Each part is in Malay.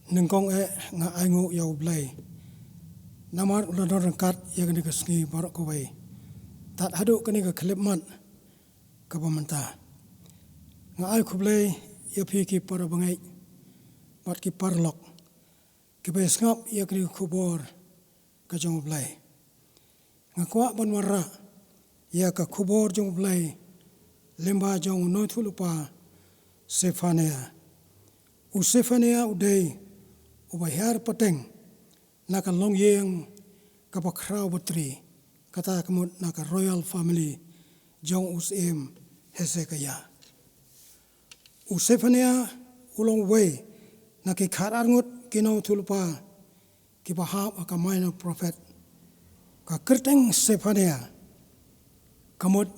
nengkong nga aingu yau blay namar ulan rangkat ya kani ka sngi barok kawai tat hadu kani ka klipmat ka bamanta nga ai kublay ya pi ki para bangai bat ki parlok ki bay ngap ya kani kubor ka jong blay nga kwa ban warra ya ka kubor jong blay lemba jong no thulupa Sephanaiah u Sephanaiah uday ubahar pateng naka long yeng kapa kraw batri kata kamut naka royal family Jong usem Hezekiah u Sephanaiah ulong way naki kharangut kino thulpa ki bahap aka minor prophet ka kerteng Sephanaiah kamut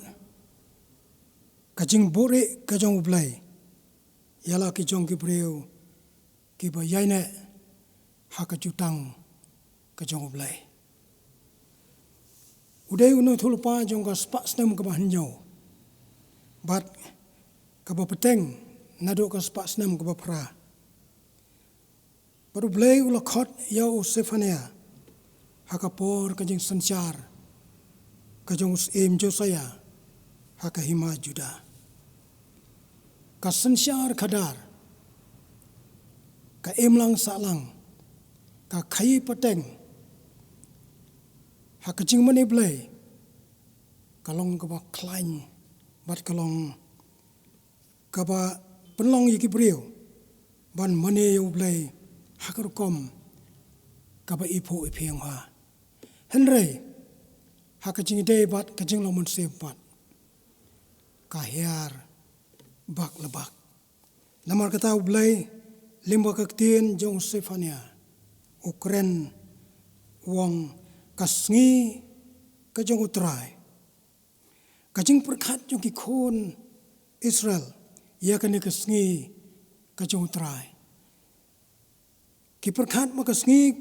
kajing bore kajong ublay yala ki jong ki breu ki ba yaine haka jutang ka jong ublay uday uno thulpa jong ka spah snem ka bahnyo bat ka ba peteng nado ka spah snem ka ba pra baru blay ula khot ya u Sephanaiah haka por ka jing sanchar ka jong usem Josiah haka hima Juda ka sanchar khadar ka emlang salang ka khai pateng hakajing mani blay kalong ka ba klain bat kalong ka ba penlong yiki breu ban mani yu blay hakar kom ka ba ipo ipiang ha henry hakajing day bat kajing lomon sepat ka hiar bak lebak namar kata blay limba kaktien jong Sephanaiah u kren wong kasngi ka Jong U Trai kajing perkhat jong ki khon Israel ya kani kasngi ka Jong U Trai ki perkhat ma kasngi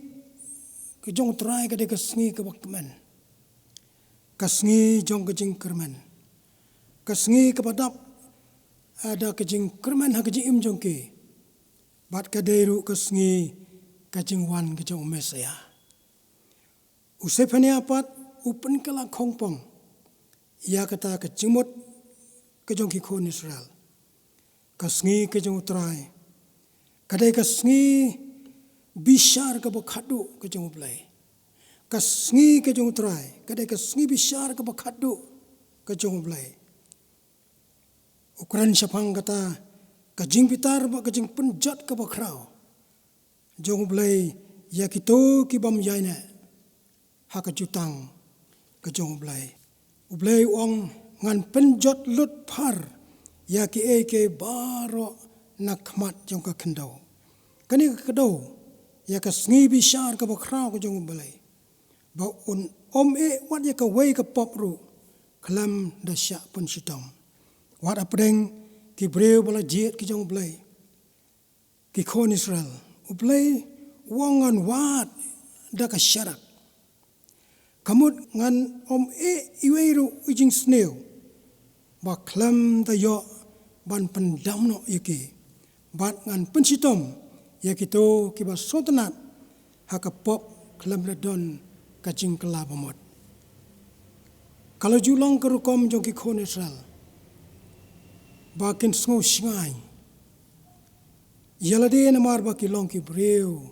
ka Jong U Trai ka de kasngi ka bakman kasngi jong kajing kerman kasngi ka padap ada kajing kerman ha kajing im jong ki bat ka deru kasngi kajing wan kajong Messiah u Sephanaiah pat upen kala khongpong ya kata kajimut kajong ki khon Israel kasngi kajong U Trai kadai kasngi bishar ka bakhadu kajong ublay kasngi kajong U Trai kadai kasngi bishar ka bakhadu kajong ublay ukuran syapang kata kajing pitar ba kajing penjat ka bakraw Jong ublay ya kito kibam yaina haka jutang ka jong ublay ong ngan penjot lut par ya ki eke baro nakmat jong ka kendau kani ka kedau ya ka sngi bishar ka bakraw ka jong ublay ba un wat ya ka way ka popru klam da sya pun sitam wat apdeng ki breu bala jet ki jong ublay ki khon Israel ublay wongan wat da ka syarak kamut ngan iweru ujing sneu ba klam da yo ban pendam no yaki bat ngan pensitom yakito ki ba sotanat haka pop klam da don ka jing kala bamot kalau julong kerukom jong ki khon Israel ba kin sngu shngai yalade namar ba ki long ki breu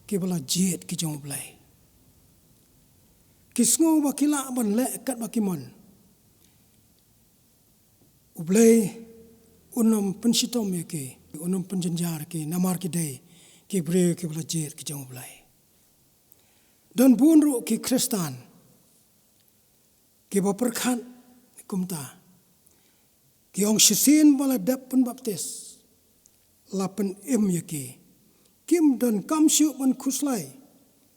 ki bala jet ki jong blay ki sngu ba ki la ban le kat ba ki mon ublay unam pensitom ki unam penjenjar ki namar ki day ki breu ki bala jet ki jong blay dan bunru ki Kristan ki ba perkhat kumta ki ong sisin bala dap pun baptis lapan yaki kim dan kamsyu ban kuslai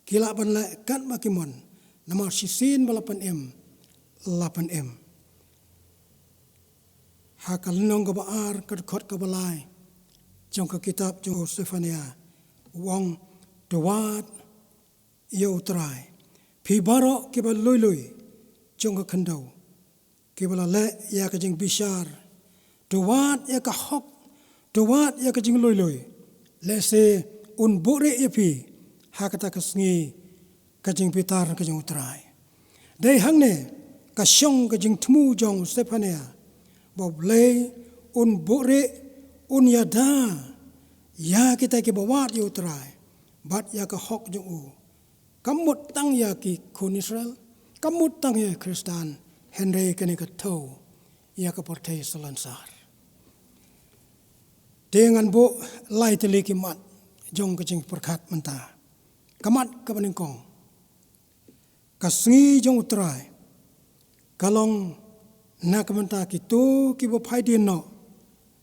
kila ban la kat makimon namar sisin balapan lapan hakal nong ka baar kat khot ka balai jong ka kitab jong Sephanaiah wong dawat U Trai phi baro ki ba lui jong ka khandau ki bala le ya ka jing bishar dawat ya ka hok dawat ya ka jing loi lese un bore epi hakata ka sngi ka jing pitar ka jong utrai dei hangne ka shong ka jing tmu jong Sephanaiah boble un bore un yada ya kita ki bawat yu utrai bat ya ka hok jong u kamut tang ya ki kun Israel kamut tang ya Kristan Henry kene ka to ya ka portay salansar dengan bo lai teli ki mat jong ka jing perkat menta kamat ka baningkong kasngi jong utrai kalong na ka menta ki to ki bo phaidien no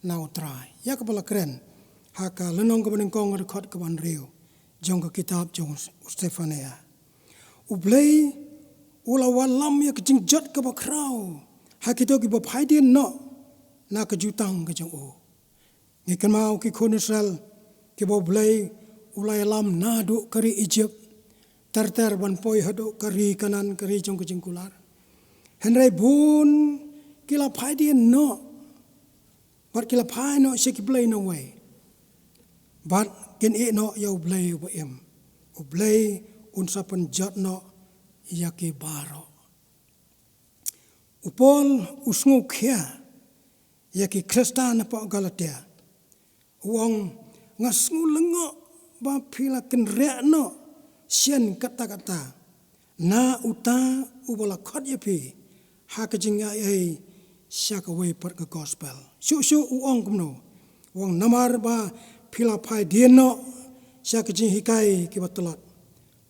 na utrai ya ka bala kren haka lenong ka baningkong record ka ban riu jong ka kitab jong Sephanaiah ublei ula walam ya ka jing jot ka ba krau hakito ki bo phaidien no na ka jutang ka jong u ngikan mau ki kun Israel ki bo blei ulai lam nadu kari Egypt ter ban poi hado kari kanan kari jong ka jing kular henrai bun kila phaidien no but kila phai no se ki blei no way but ken e no yo blei bo em u blei un sapan jot no ya ki baro upol usngu khia ya ki Kristan pa Galatia uang ngasngu lengo ba phila ken re no sian kata-kata na uta ubala khot yepi ha ka jinga ai syak away per ka gospel su uang kumno uang namar ba phila phaidien no syak jing hikai ki batlat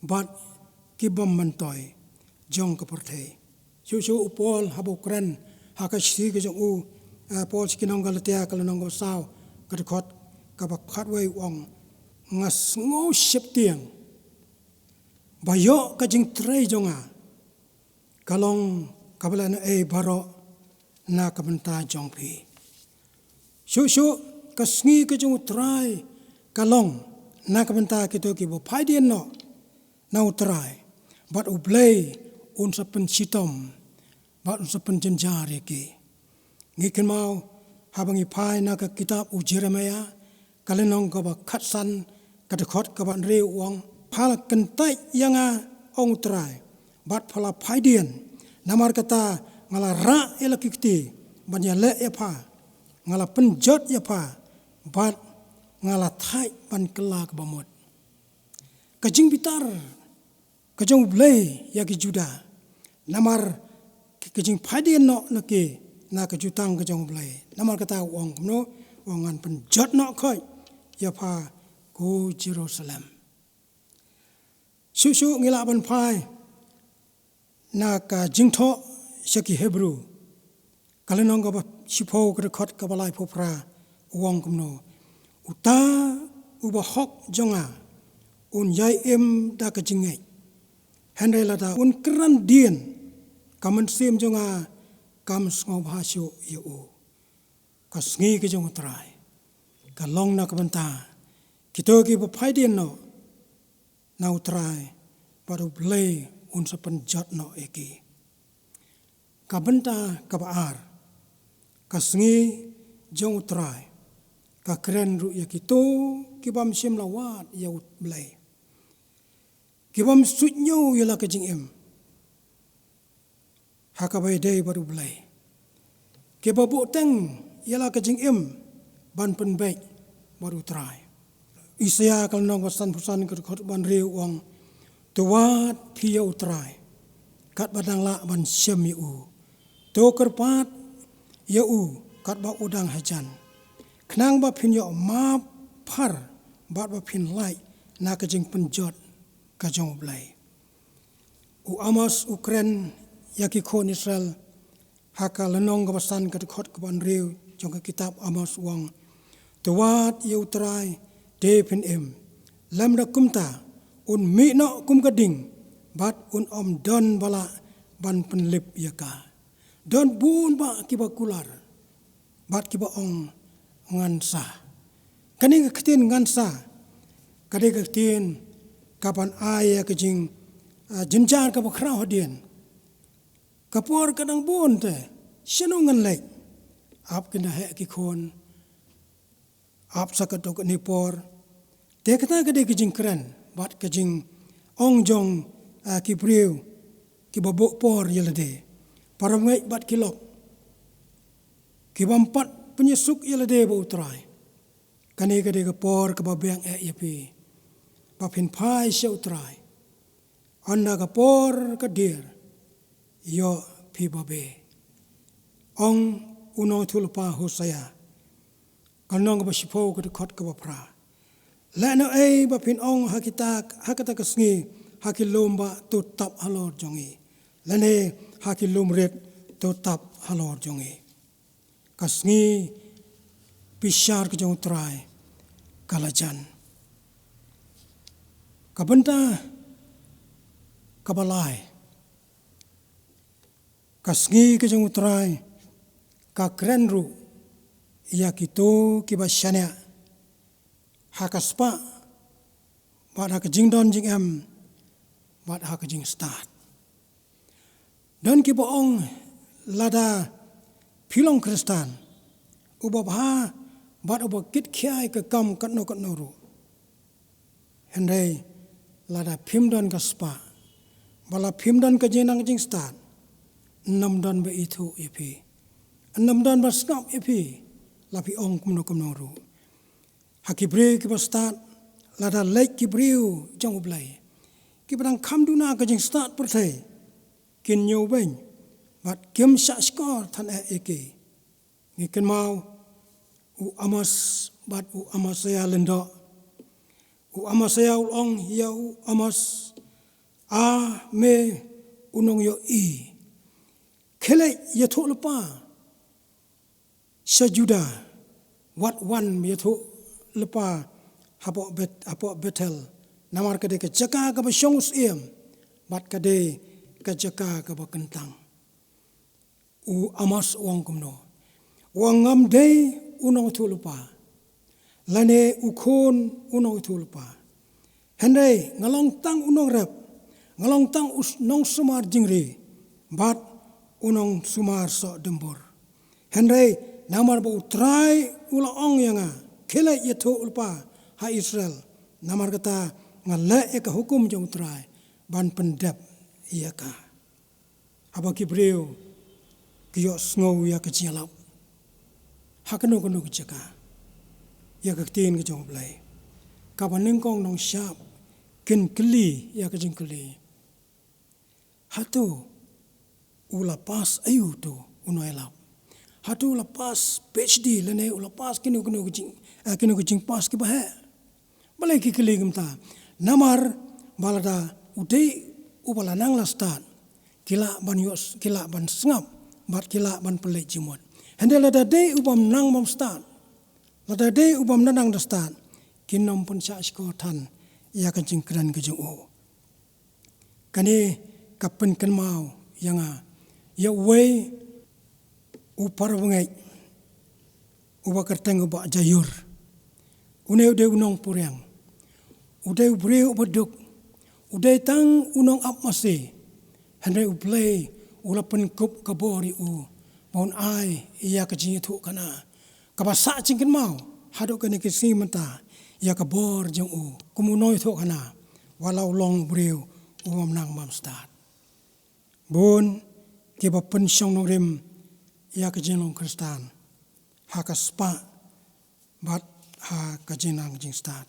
bat ki bam mantoy jong ka porthei su upol habo kren ha ka si ka jong u pol sikinong Galatia kalanong go saw ka khot ka ba khatway uang ngas ngo septiang bayo ka jing trai jonga kalong kabalan baro na kabanta jong phi su kasngi ka jong trai kalong na kabanta kito ki bo phaidien no na utrai bat ublei un sapen sitom bat un sapen janjare ki ngiken mau habangi phai na ka kitab u Jeremaiah kalenong ka ba khatsan ka khot ka ban re uang phala kentai yanga ong trai bat phala phaidien namar kata ngala ra ela kikti banya le ya pha ngala penjot ya pha bat ngala thai ban kelak bamot kajing bitar kajong blei ya ki juda namar kajing phaidien no nake na kajutang kajong blei namar kata uang no wangan penjot no khoi ya pha go Jerusalem su ngila ban phai na ka jingtho shaki Hebru kalenong ka sipo ka khot ka balai phopra uang kumno uta uba hok jonga un yai em da ka jingai handela da un kran dien kaman sim jonga kam sngo bhasyo yu ka sngi ka jong trai ka long na ka banta kito ki bo phaidien no na utrai paru blei un sapan jot no eki ka banta ka baar ka sngi jong utrai ka kren ru ya kito ki bam sim lawat ya ut blei ki bam sutnyo ya la ka jing em ha ka bai dei baru blei ki babu teng ya la ka jing em ban pen bai baru trai Isaya kalnong pasan ke khot ban riu wang tuat phia utrai kat badang la ban syam yu to kerpat yu kat ba udang hajan knang ba phin yo ma phar bat ba phin lai na ka jing penjot ka jong blai u amos ukren yaki khon Israel haka lenong ka pasan ke khot ka ban riu jong ka kitab amos wang tuat yu utrai Depin em lam da kumta un mi no kum kading bat un om don bala ban penlip yaka don bun ba kiba kular bat kiba ong ngansa kani ka ktin ngansa kade ka ktin kapan aya ka jing jinjar ka bakra hodien kapor kadang bun te sinu ngan lek ap kena he ki khon ap sakatok ni por Te kata kade kejing kren, bat kejing ong jong kibriu, kibabuk por yelade. Para mengai bat kilok. Kibampat penyesuk yelade ba utrai. Kani kade ke por kebabeng yapi. Bapin pai se utrai. Anda ke por kedir. Yo pi babe. Ong unong tulpa Hosea. Kanong ke basipo ke dekot ke bapra. Lano bapin ong hakata kesngi hakilomba tutap halor jongi. Lane hakilomret tutap halor jongi. Kasngi pisar ke jong trai kalajan. Kabenta kabalai. Kasngi ke jong trai ka krenru ia kito kiba shaniah. Hakaspa, bat hak jingdon jingam, bat hak jingstad. Dan kibaong lada pilong Kristan, ubah bat ubah kit kiai ke kam katno ru. Hendai lada pimdon ke spah, bala pimdon ke jenang jingstad, 6 don be itu ipi, 6 don berskap ipi, lapi ong kumno ru. Hakibriu kibastad, lada lek kibriu jong ublai. Kibadang kamduna ke jingstad pertai, kin nyobeng, bat kim syak skor tan eke. Ngiken mau, u amas, bat u amas saya lendok. U amas saya ulong, ya u amas, me unong yo i. Kelek ya tuk lepa, sejuda, wat wan ya tuk lepa hapok betel namar kade ke jaka ke basyongus iem bat kade ke jaka ke bakentang u amas uang kumno uang ngam dei unong tu lepa lane ukun unong tu lepa hendai ngalong tang unong rep ngalong tang nong sumar jingri bat unong sumar so dembur hendai namar ba utrai ula ong yanga kela yeto ulpa ha Israel namar kata ngale eka hukum jong trai ban pendap iyaka aba kibriu kiyo sngo ya kejialap hakano kono kejaka ya ketin ke jong blai kabaning kong nong syap ken keli ya kejing keli hatu ula pas ayu tu unoelap hatu ula pas PhD lene ula pas kino kejing pas ke bahe balai ki keli gemta namar balada udei ubala nang lastat kila ban sengap bat kila ban pelai jimot hendela dade ubam nang mam stat lada dei ubam nanang dastat kinom pun syak skotan ya kejing kren kejing u kani kapen kenmau yanga ya wei upar wengai uba kerteng uba jayur une ude unong puriang ude ubre ubaduk ude tang unong ap masi handai uplay ulapen kup kabori u baun ai iya kejing itu kana kabasa cingken mau hadok kene kesi menta ya kabor jeng u kumunoi itu kana walau long breu umam nang mam start bun kiba pensyong nongrim ya kejinong Kristan hakaspa bat ha kejinang jingstad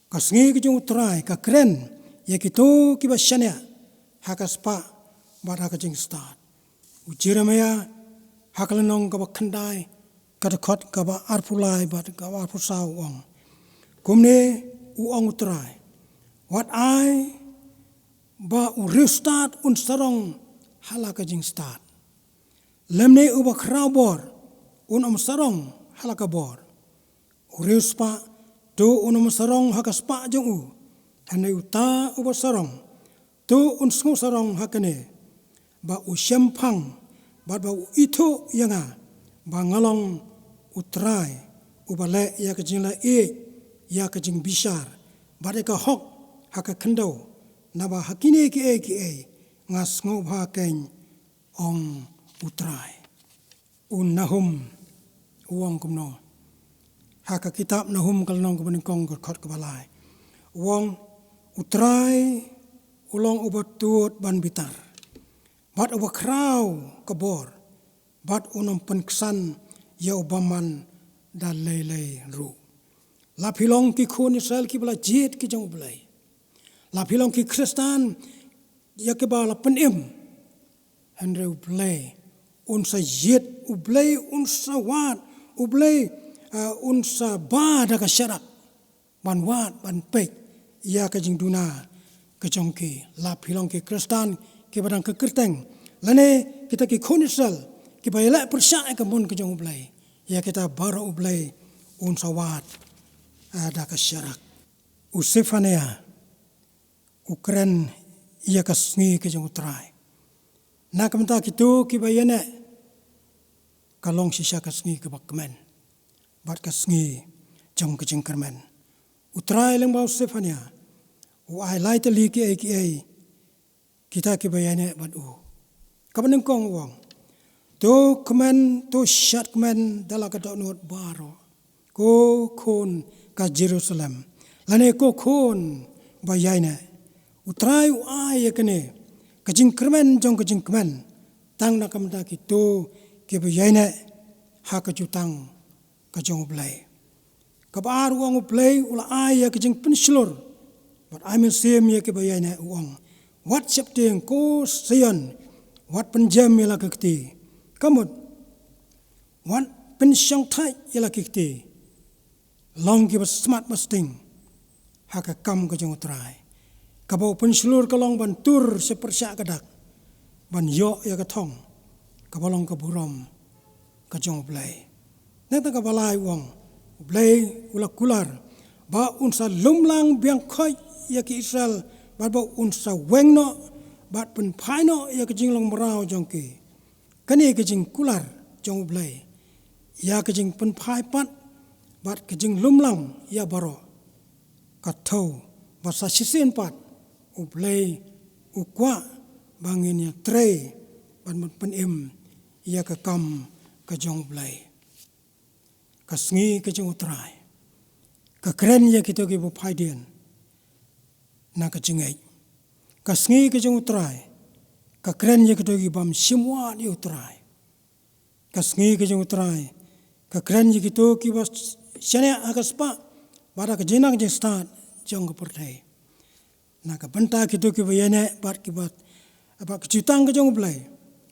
kasngi kejing utrai ka kren ya kito kiba shaniah hakaspa bat ha jingstad u Jeremaiah hakalenong ka bakhandai ka dekot ka ba arpulai bat ka arpusau ong kumne u ong utrai wat ai ba u restart un sarong halaka jingstad lemne uba krabor unam sarong halaka bor urispa tu unam sarong hakaspa jong u hane uta uba sarong tu unsngu sarong hakane ba u syempang ba u itu yanga ba ngalong utrai ubale ya kejing la ya kejing bisar ba ka hok haka kendo naba hakine ki ngas ngob haken ong utrai un nahum uang kumno haka kitab Nahum kalnong kebenengkong kerkot kebalai. Wong utrai ulong ubat tuot ban bitar. Bat ubat krau kebor. Bat unam penksan ya ubaman dan lei ru. Lapilong ki kun Israel ki bala jit ki jong belai. Lapilong ki Kristan ya ke bala penim. Andre ublay unsa jit ublay unsa wat ublay unsa ba da ka syarak ban wat ban pek ya ka jing duna ka jong ki lapilong ki Kristan ki badang ke kerteng lane kita ki kun Israel ki bayala persya ka mun ka jong ublay ya kita baru ublay unsa wat da ka syarak u Sephanaiah u kren ia ka Sngi U Trai. Na kamenta kito kibayane kalong sisya ka Sngi ke bakmen. Bat ka Sngi jong ke jingkermen. U Trai lang bau Sephanaiah. U ai lai te li ki ai kita kibayane bat u. Kabaneng kong wong. To kemen to syat kemen dala ka donot baro. Ko kun ka Jerusalem. Lane ko kun bayane. U Trai u ai yakene. Kajing kermen jong kajing kemen tang na kamda kito ke bayane ha kajutang kajong ublay kabar wong ublay ula ay kajing penslur but I'm same ya ke bayane wong what chapting ko sayan what penjam ya lakti kamut what pensyang thai ya lakti long ke smart masting ha ka kam kajong utrai kabau penslur kalong bantur sepersyak kadak ban yo ya katong kabalong kaburom kajong ublay neta kabalai wong ublay ula kular ba unsa lumlang biang khoi ya ki Israel ba unsa wengno ba pen phaino ya ka jinglong marau jong ki kani ka jing kular jong ublay ya ka jing pen phai pat ba ka jing lumlang ya baro ka thau ba sa sisin pat ublay ukwa bangin ya tray ban penim ya ka kam ka jong ublay ka Sngi ka jong utrai ka kren ya kito ki bu phaidien na ka jingai ka Sngi ka jong utrai ka kren ya kito ki bam simwa ni utrai ka Sngi ka jong utrai ka kren ya kito ki bas shaniah ka spah bara ka jinang jingstad jong ka pertai na ka bynta kito ki bayane bat ki bat apa kecutang ka jong ublay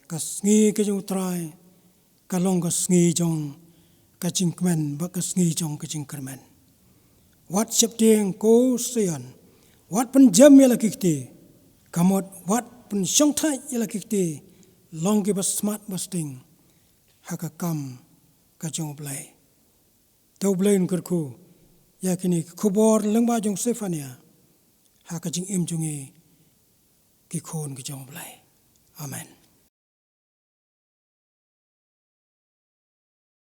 ka Sngi ka jong utrai ka long ka Sngi jong ka jingkmen ba ka Sngi jong ka jingkermen wat chapting ko sayan wat penjam ya lakikti kamot wat pensyong thai ya lakikti long ki bas smart basting haka kam ka jong ublay tau blain kerku yakini kubor lengba jong Sephanaiah ha ka jing im jungi ki khon ki jong ublay amen.